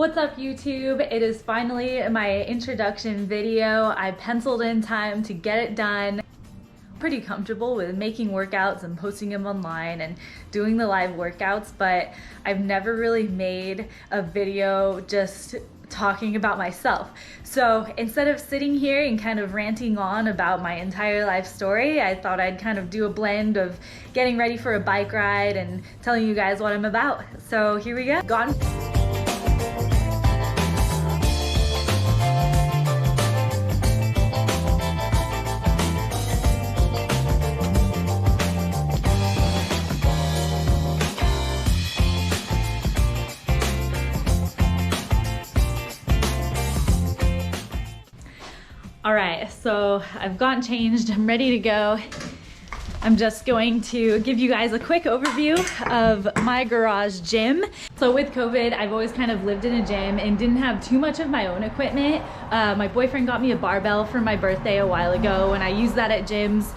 What's up YouTube? It is finally my introduction video. I penciled in time to get it done. Pretty comfortable with making workouts and posting them online and doing the live workouts, but I've never really made a video just talking about myself. So instead of sitting here and kind of ranting on about my entire life story, I thought I'd kind of do a blend of getting ready for a bike ride and telling you guys what I'm about. So here we go. Gone. All right, so I've gotten changed, I'm ready to go. I'm just going to give you guys a quick overview of my garage gym. So with COVID, I've always kind of lived in a gym and didn't have too much of my own equipment. My boyfriend got me a barbell for my birthday a while ago, and I used that at gyms.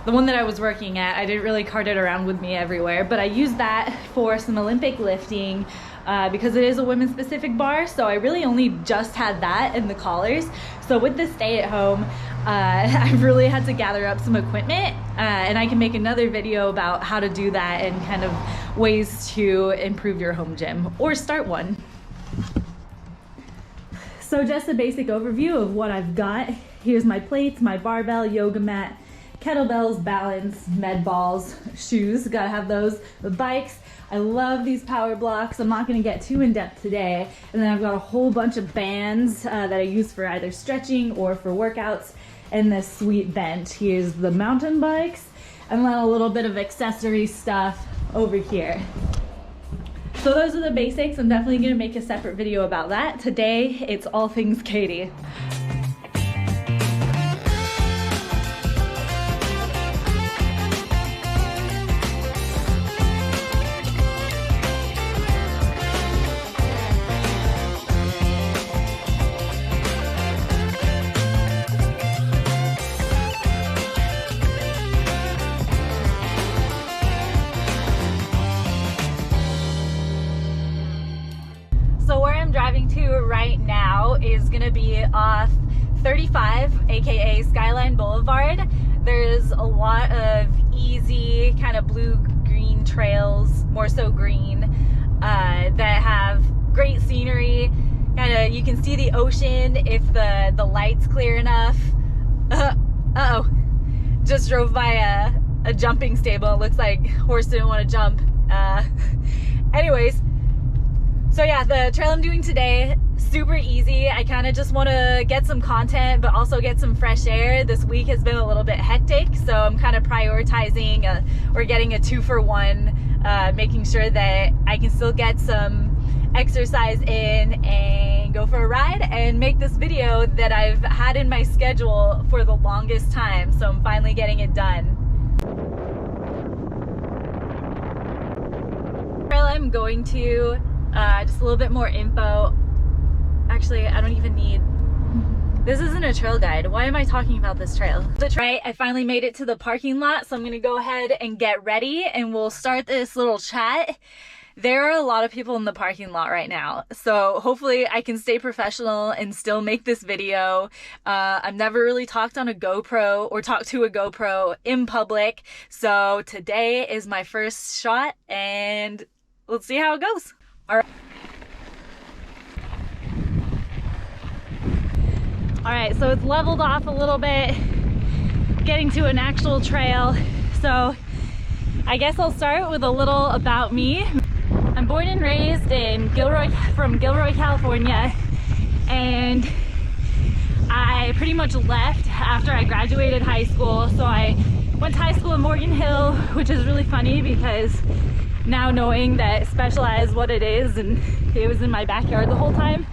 The one that I was working at, I didn't really cart it around with me everywhere, but I used that for some Olympic lifting because it is a women's specific bar, so I really only just had that and the collars. So with the stay at home, I've really had to gather up some equipment, and I can make another video about how to do that and kind of ways to improve your home gym or start one. So just a basic overview of what I've got. Here's my plates, my barbell, yoga mat, kettlebells, balance, med balls, shoes, gotta have those, the bikes. I love these power blocks. I'm not gonna get too in depth today. And then I've got a whole bunch of bands that I use for either stretching or for workouts, and this sweet bench. Here's the mountain bikes, and then a little bit of accessory stuff over here. So those are the basics. I'm definitely gonna make a separate video about that. Today, it's all things Katie. So where I'm driving to right now is gonna be off 35, aka Skyline Boulevard. There's a lot of easy kind of blue-green trails, more so green, that have great scenery. Kind of, you can see the ocean if the light's clear enough. Uh-oh, just drove by a jumping stable. It looks like horse didn't want to jump. Anyways. So yeah, the trail I'm doing today, super easy. I kind of just want to get some content, but also get some fresh air. This week has been a little bit hectic, so I'm kind of prioritizing or getting a 2-for-1, making sure that I can still get some exercise in and go for a ride and make this video that I've had in my schedule for the longest time. So I'm finally getting it done. The trail I'm going to, just a little bit more info. Actually, I don't even need, this isn't a trail guide. Why am I talking about this trail? Right, I finally made it to the parking lot, so I'm gonna go ahead and get ready and we'll start this little chat. There are a lot of people in the parking lot right now, so hopefully I can stay professional and still make this video. I've never really talked on a GoPro or talked to a GoPro in public, so today is my first shot and let's see how it goes. All right, so it's leveled off a little bit, getting to an actual trail. So I guess I'll start with a little about me. I'm born and raised in Gilroy, California, and I pretty much left after I graduated high school. So I went to high school in Morgan Hill, which is really funny because now knowing that Specialized what it is and it was in my backyard the whole time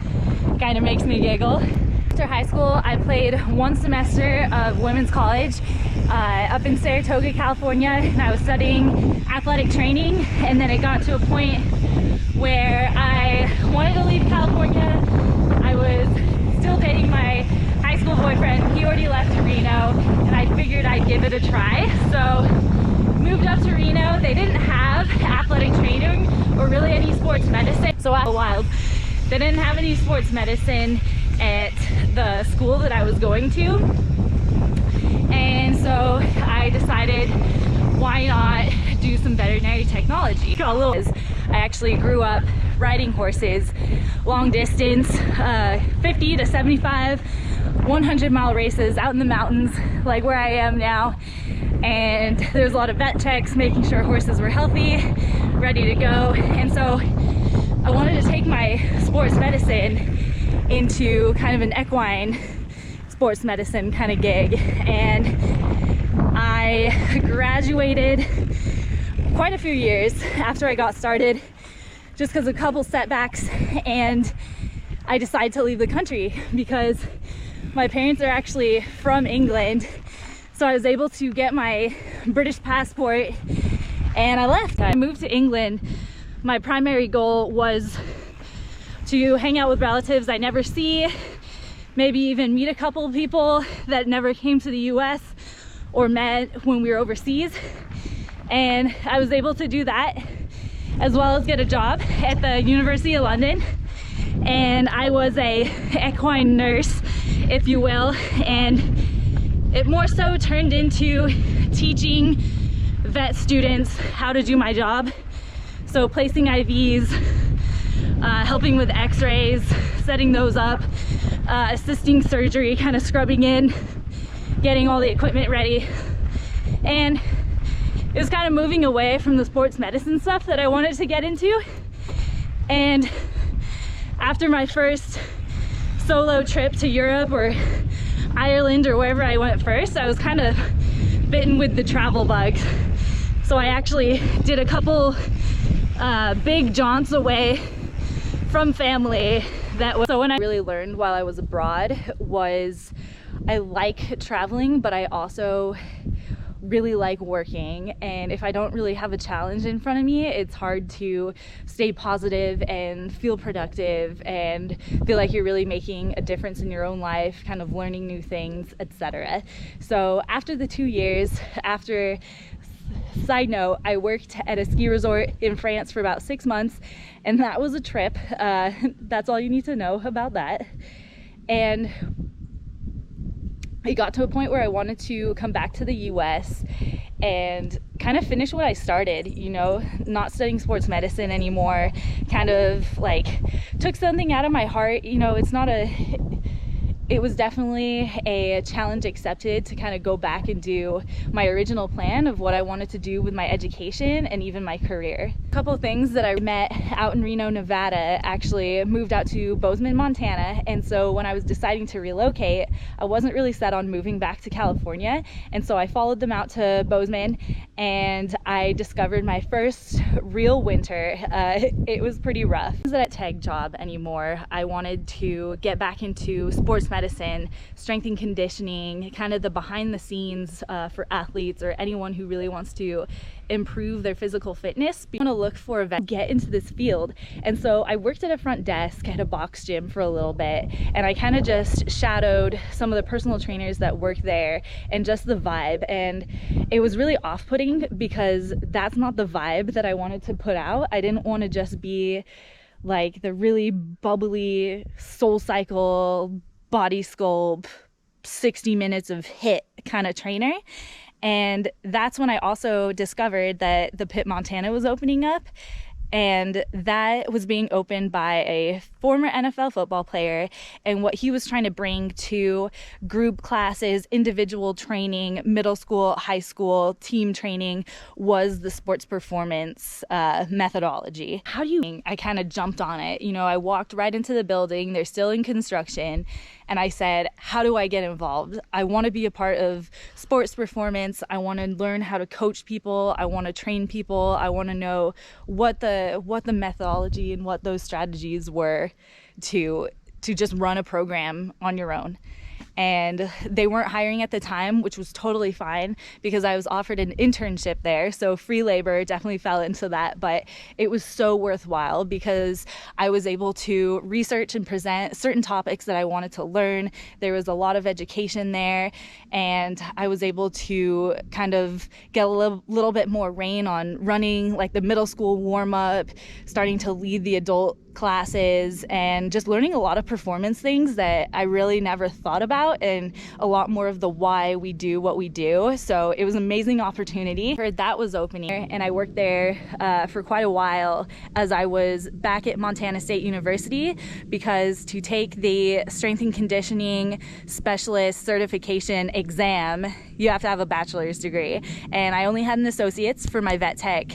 kind of makes me giggle. After high school, I played one semester of women's college up in Saratoga, California, and I was studying athletic training, and then it got to a point where I wanted to leave California. I was still dating my high school boyfriend. He already left to Reno, and I figured I'd give it a try. So moved up to Reno. They didn't have athletic training or really any sports medicine, so I was wild. They didn't have any sports medicine at the school that I was going to. And so I decided, why not do some veterinary technology? I actually grew up riding horses, long distance, 50 to 75, 100-mile races out in the mountains, like where I am now. And there's a lot of vet checks, making sure horses were healthy, ready to go. And so I wanted to take my sports medicine into kind of an equine sports medicine kind of gig. And I graduated quite a few years after I got started, just because of a couple setbacks, and I decided to leave the country because my parents are actually from England. So I was able to get my British passport and I left. I moved to England. My primary goal was to hang out with relatives I never see, maybe even meet a couple of people that never came to the US or met when we were overseas. And I was able to do that, as well as get a job at the University of London. And I was a equine nurse, if you will, and it more so turned into teaching vet students how to do my job. So placing IVs, helping with x-rays, setting those up, assisting surgery, kind of scrubbing in, getting all the equipment ready. And it was kind of moving away from the sports medicine stuff that I wanted to get into. And after my first solo trip to Europe or Ireland or wherever I went first, I was kind of bitten with the travel bug. So I actually did a couple big jaunts away from family. So when I really learned while I was abroad was I like traveling, but I also really like working, and if I don't really have a challenge in front of me, it's hard to stay positive and feel productive and feel like you're really making a difference in your own life, kind of learning new things, etc. So after the 2 years, side note, I worked at a ski resort in France for about 6 months, and that was a trip. That's all you need to know about that. And it got to a point where I wanted to come back to the US and kind of finish what I started, you know, not studying sports medicine anymore, kind of like took something out of my heart. You know, it was definitely a challenge accepted to kind of go back and do my original plan of what I wanted to do with my education and even my career. A couple of things that I met out in Reno, Nevada, actually moved out to Bozeman, Montana. And so when I was deciding to relocate, I wasn't really set on moving back to California. And so I followed them out to Bozeman and I discovered my first real winter. It was pretty rough. I wasn't at a tech job anymore. I wanted to get back into sports medicine, strength and conditioning, kind of the behind the scenes for athletes or anyone who really wants to improve their physical fitness. You want to look for events, get into this field. And so I worked at a front desk at a box gym for a little bit, and I kind of just shadowed some of the personal trainers that work there and just the vibe. And it was really off-putting because that's not the vibe that I wanted to put out. I didn't want to just be like the really bubbly Soul Cycle, body sculpt, 60 minutes of HIIT kind of trainer. And that's when I also discovered that the Pitt, Montana was opening up, and that was being opened by a former NFL football player. And what he was trying to bring to group classes, individual training, middle school, high school, team training was the sports performance methodology. I kind of jumped on it. You know, I walked right into the building. They're still in construction. And I said, how do I get involved? I want to be a part of sports performance. I want to learn how to coach people. I want to train people. I want to know what the methodology and what those strategies were to just run a program on your own. And they weren't hiring at the time, which was totally fine because I was offered an internship there. So free labor definitely fell into that, but it was so worthwhile because I was able to research and present certain topics that I wanted to learn. There was a lot of education there, and I was able to kind of get a little bit more rein on running like the middle school warm up, starting to lead the adult classes and just learning a lot of performance things that I really never thought about, and a lot more of the why we do what we do. So it was an amazing opportunity. I heard that was opening, and I worked there for quite a while as I was back at Montana State University, because to take the strength and conditioning specialist certification exam, you have to have a bachelor's degree, and I only had an associate's for my vet tech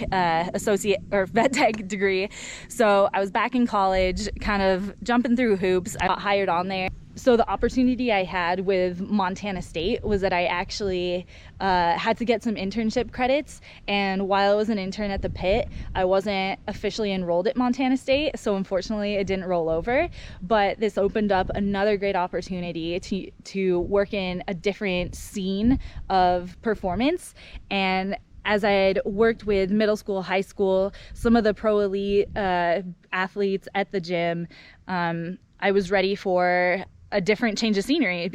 degree. So I was back in college, kind of jumping through hoops. I got hired on there. So the opportunity I had with Montana State was that I actually had to get some internship credits, and while I was an intern at the pit, I wasn't officially enrolled at Montana State, so unfortunately it didn't roll over. But this opened up another great opportunity to work in a different scene of performance. And as I had worked with middle school, high school, some of the pro elite athletes at the gym, I was ready for a different change of scenery.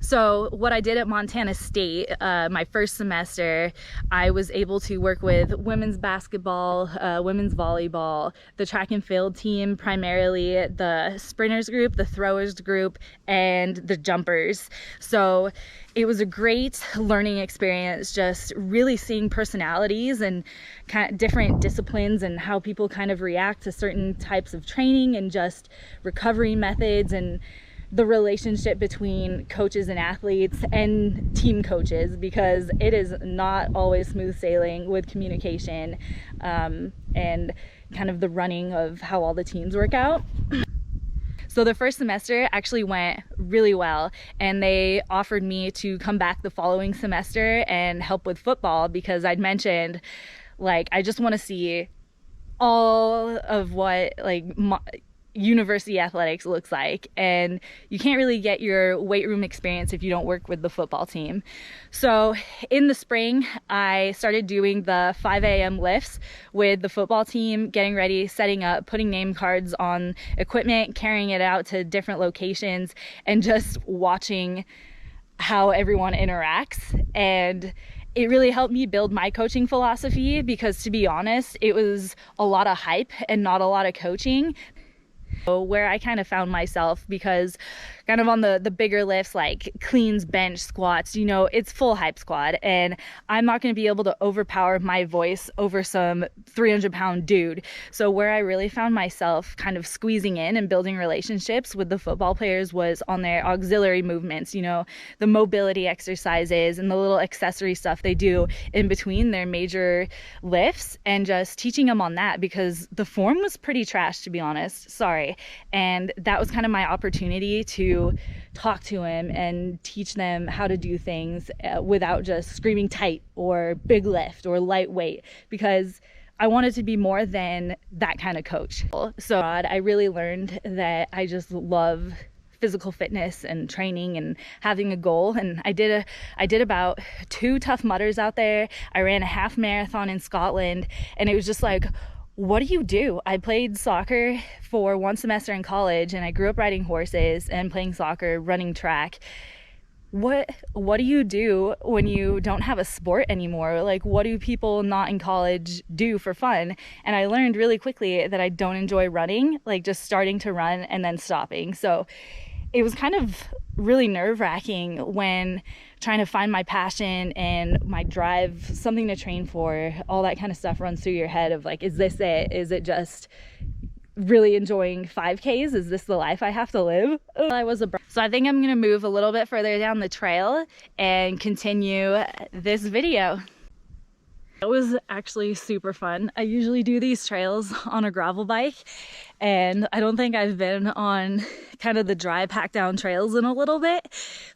So what I did at Montana State, my first semester, I was able to work with women's basketball, women's volleyball, the track and field team, primarily the sprinters group, the throwers group, and the jumpers. So it was a great learning experience, just really seeing personalities and kind of different disciplines and how people kind of react to certain types of training and just recovery methods, and the relationship between coaches and athletes and team coaches, because it is not always smooth sailing with communication and kind of the running of how all the teams work out. So the first semester actually went really well, and they offered me to come back the following semester and help with football, because I'd mentioned, like, I just want to see all of what university athletics looks like, and you can't really get your weight room experience if you don't work with the football team. So in the spring, I started doing the 5 a.m. lifts with the football team, getting ready, setting up, putting name cards on equipment, carrying it out to different locations, and just watching how everyone interacts. And it really helped me build my coaching philosophy, because, to be honest, it was a lot of hype and not a lot of coaching. Where I kind of found myself, because kind of on the bigger lifts like cleans, bench, squats, you know, it's full hype squad, and I'm not going to be able to overpower my voice over some 300-pound dude. So where I really found myself kind of squeezing in and building relationships with the football players was on their auxiliary movements, you know, the mobility exercises and the little accessory stuff they do in between their major lifts, and just teaching them on that, because the form was pretty trash, to be honest. Sorry. And that was kind of my opportunity to talk to him and teach them how to do things without just screaming tight or big lift or lightweight, because I wanted to be more than that kind of coach. So I really learned that I just love physical fitness and training and having a goal. And I did about 2 Tough Mudders out there. I ran a half marathon in Scotland, and it was just like, what do you do? I played soccer for 1 semester in college, and I grew up riding horses and playing soccer, running track. What do you do when you don't have a sport anymore? Like, what do people not in college do for fun? And I learned really quickly that I don't enjoy running, like just starting to run and then stopping. So it was kind of really nerve-wracking when trying to find my passion and my drive, something to train for. All that kind of stuff runs through your head of like, is this it? Is it just really enjoying 5Ks? Is this the life I have to live? So I think I'm gonna move a little bit further down the trail and continue this video. It was actually super fun. I usually do these trails on a gravel bike, and I don't think I've been on kind of the dry pack down trails in a little bit.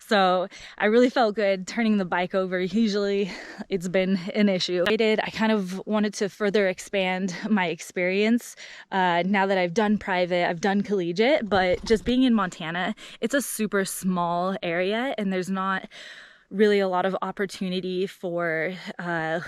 So I really felt good turning the bike over. Usually it's been an issue. I kind of wanted to further expand my experience now that I've done private, I've done collegiate, but just being in Montana, it's a super small area, and there's not really a lot of opportunity for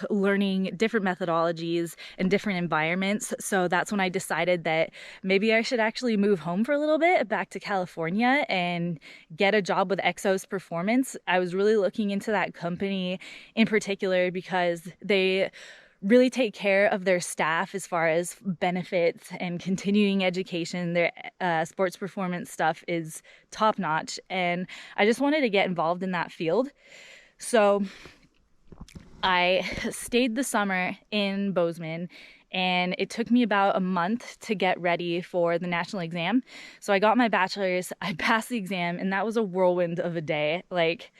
learning different methodologies and different environments. So that's when I decided that maybe I should actually move home for a little bit, back to California, and get a job with Exos Performance. I was really looking into that company in particular because they really take care of their staff as far as benefits and continuing education. Their sports performance stuff is top notch, and I just wanted to get involved in that field. So I stayed the summer in Bozeman, and it took me about a month to get ready for the national exam. So I got my bachelor's, I passed the exam, and that was a whirlwind of a day. Like,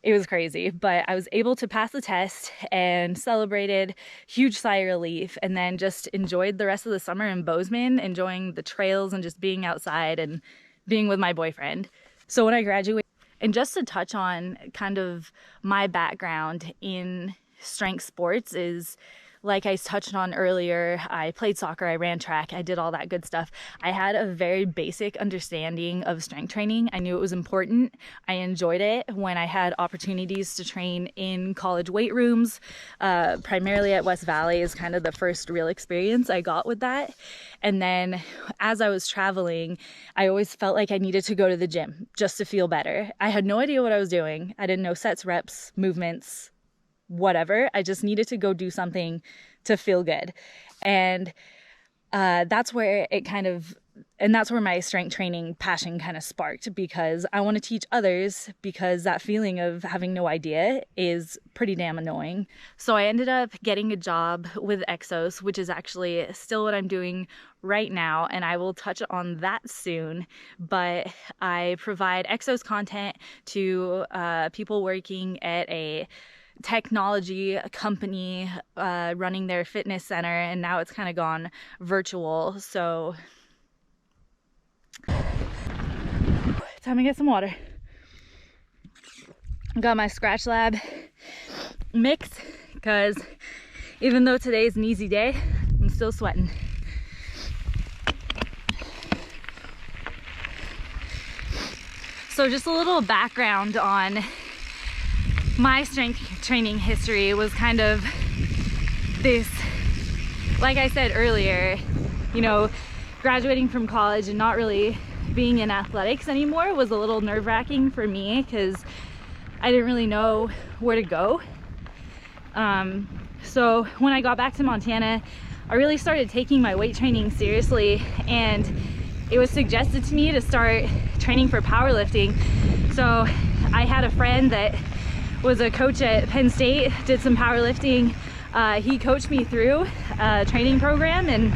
it was crazy, but I was able to pass the test and celebrated, huge sigh of relief, and then just enjoyed the rest of the summer in Bozeman, enjoying the trails and just being outside and being with my boyfriend. So when I graduated, and just to touch on kind of my background in strength sports is, like I touched on earlier, I played soccer, I ran track, I did all that good stuff. I had a very basic understanding of strength training. I knew it was important. I enjoyed it when I had opportunities to train in college weight rooms. Primarily at West Valley is kind of the first real experience I got with that. And then as I was traveling, I always felt like I needed to go to the gym just to feel better. I had no idea what I was doing. I didn't know sets, reps, movements, whatever. I just needed to go do something to feel good. And that's where that's where my strength training passion kind of sparked, because I want to teach others, because that feeling of having no idea is pretty damn annoying. So I ended up getting a job with Exos, which is actually still what I'm doing right now, and I will touch on that soon. But I provide Exos content to people working at a technology company running their fitness center, and now it's kind of gone virtual. So time to get some water. Got my Scratch Lab mix, because even though today's an easy day, I'm still sweating. So just a little background on my strength training history was kind of this, like I said earlier, you know, graduating from college and not really being in athletics anymore was a little nerve-wracking for me, because I didn't really know where to go. So when I got back to Montana, I really started taking my weight training seriously, and it was suggested to me to start training for powerlifting. So I had a friend that was a coach at Penn State, did some powerlifting. He coached me through a training program, and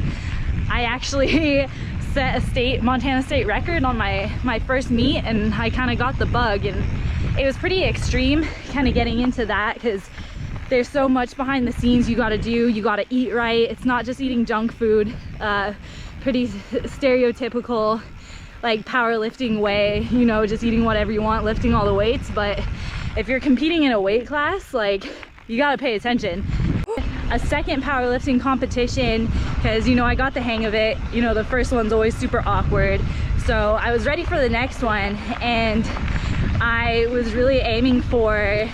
I actually set a Montana state record on my first meet, and I kind of got the bug. And it was pretty extreme kind of getting into that, because there's so much behind the scenes you got to do. You got to eat right. It's not just eating junk food, pretty stereotypical like powerlifting way, you know, just eating whatever you want, lifting all the weights. But if you're competing in a weight class, like, you gotta pay attention. A second powerlifting competition, because, you know, I got the hang of it. You know, the first one's always super awkward. So I was ready for the next one, and I was really aiming for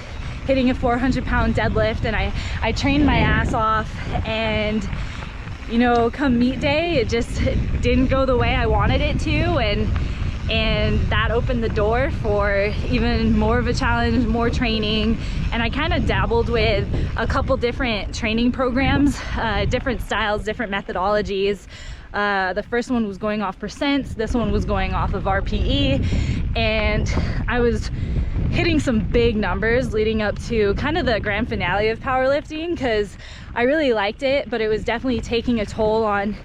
hitting a 400-pound deadlift, and I trained my ass off, and, you know, come meet day, it just didn't go the way I wanted it to, and that opened the door for even more of a challenge, more training. And I kind of dabbled with a couple different training programs, different styles, different methodologies. The first one was going off percents, this one was going off of RPE, and I was hitting some big numbers leading up to kind of the grand finale of powerlifting, because I really liked it, but it was definitely taking a toll on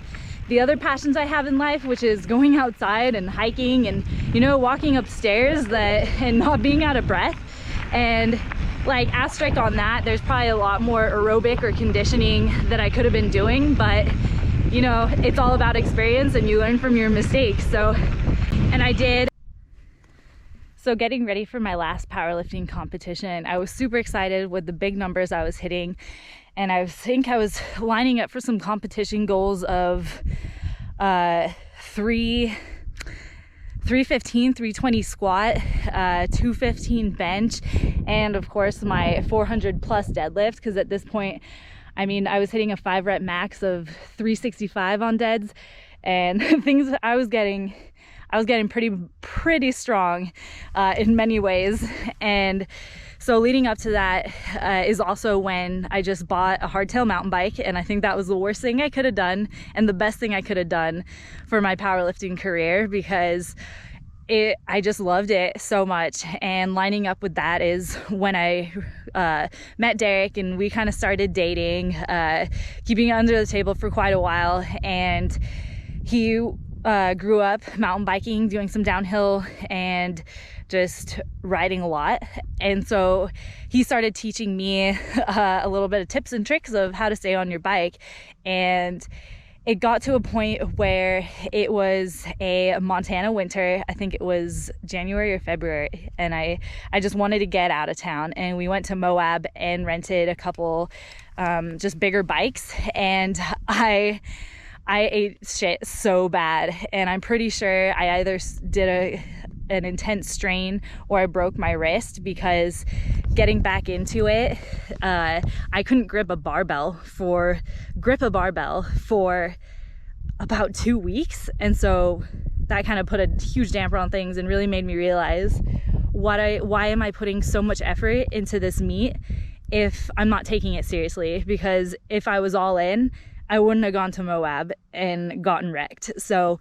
the other passions I have in life, which is going outside and hiking and, you know, walking upstairs and not being out of breath. And like, asterisk on that, there's probably a lot more aerobic or conditioning that I could have been doing, but, you know, it's all about experience, and you learn from your mistakes. So, and I did. So getting ready for my last powerlifting competition, I was super excited with the big numbers I was hitting. And I think I was lining up for some competition goals of 315, 320 squat, 215 bench, and of course my 400 plus deadlift, because at this point, I mean, I was hitting a 5 rep max of 365 on deads, and things I was I was getting pretty strong in many ways. And so leading up to that is also when I just bought a hardtail mountain bike, and I think that was the worst thing I could have done and the best thing I could have done for my powerlifting career, because I just loved it so much. And lining up with that is when I met Derek, and we kind of started dating, keeping it under the table for quite a while. And he grew up mountain biking, doing some downhill and just riding a lot. And so he started teaching me a little bit of tips and tricks of how to stay on your bike. And it got to a point where it was a Montana winter. I think it was January or February, and I just wanted to get out of town, and we went to Moab and rented a couple just bigger bikes. And I ate shit so bad, and I'm pretty sure I either did an intense strain or I broke my wrist, because getting back into it, I couldn't grip a barbell for about 2 weeks. And so that kind of put a huge damper on things and really made me realize why am I putting so much effort into this meet if I'm not taking it seriously? Because if I was all in, I wouldn't have gone to Moab and gotten wrecked. So,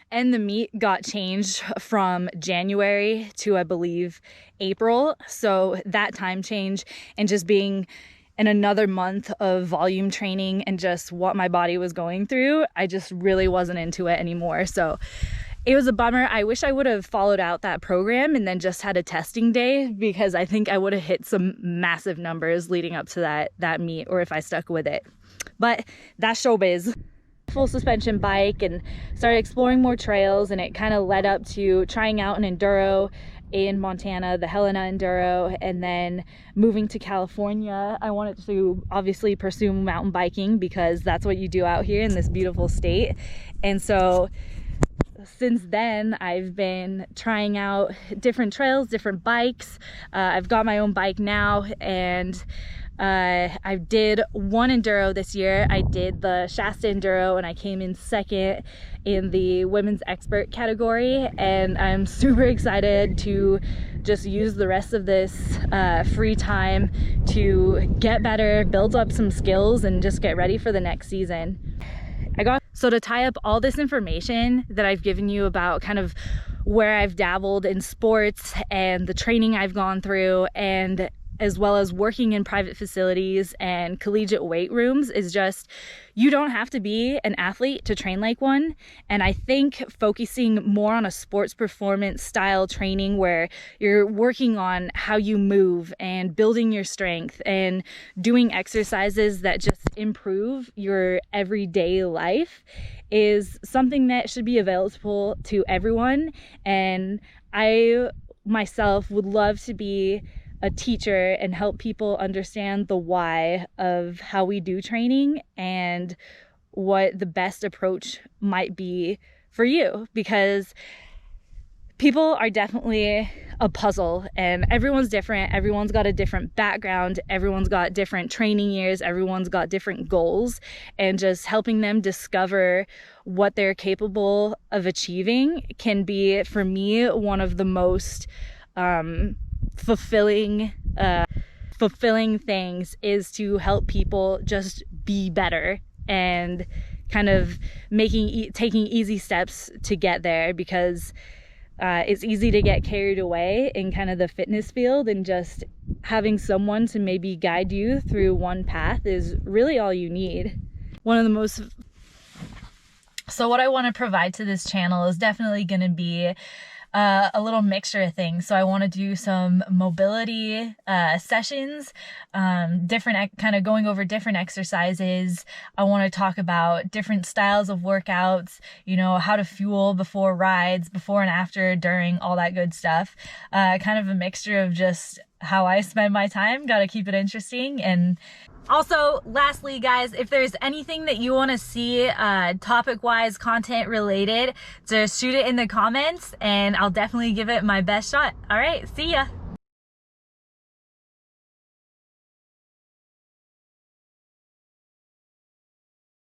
and the meet got changed from January to, I believe, April. So that time change and just being in another month of volume training and just what my body was going through, I just really wasn't into it anymore. So it was a bummer. I wish I would have followed out that program and then just had a testing day, because I think I would have hit some massive numbers leading up to that meet, or if I stuck with it. But that's showbiz. Full suspension bike, and started exploring more trails, and it kind of led up to trying out an enduro in Montana, the Helena Enduro, and then moving to California. I wanted to obviously pursue mountain biking, because that's what you do out here in this beautiful state. And so since then, I've been trying out different trails, different bikes. I've got my own bike now, and I did one enduro this year. I did the Shasta Enduro, and I came in second in the women's expert category. And I'm super excited to just use the rest of this free time to get better, build up some skills, and just get ready for the next season. So to tie up all this information that I've given you about kind of where I've dabbled in sports and the training I've gone through, and as well as working in private facilities and collegiate weight rooms, is just, you don't have to be an athlete to train like one. And I think focusing more on a sports performance style training, where you're working on how you move and building your strength and doing exercises that just improve your everyday life, is something that should be available to everyone. And I myself would love to be a teacher and help people understand the why of how we do training and what the best approach might be for you, because people are definitely a puzzle, and everyone's different. Everyone's got a different background. Everyone's got different training years. Everyone's got different goals, and just helping them discover what they're capable of achieving can be, for me, one of the most fulfilling things, is to help people just be better and kind of taking easy steps to get there, because it's easy to get carried away in kind of the fitness field, and just having someone to maybe guide you through one path is really all you need. So what I want to provide to this channel is definitely going to be a little mixture of things. So I want to do some mobility sessions, kind of going over different exercises. I want to talk about different styles of workouts, how to fuel before rides, before and after, during, all that good stuff. Kind of a mixture of just how I spend my time. Got to keep it interesting. And also, lastly, guys, if there's anything that you want to see topic-wise, content-related, just shoot it in the comments, and I'll definitely give it my best shot. All right, see ya.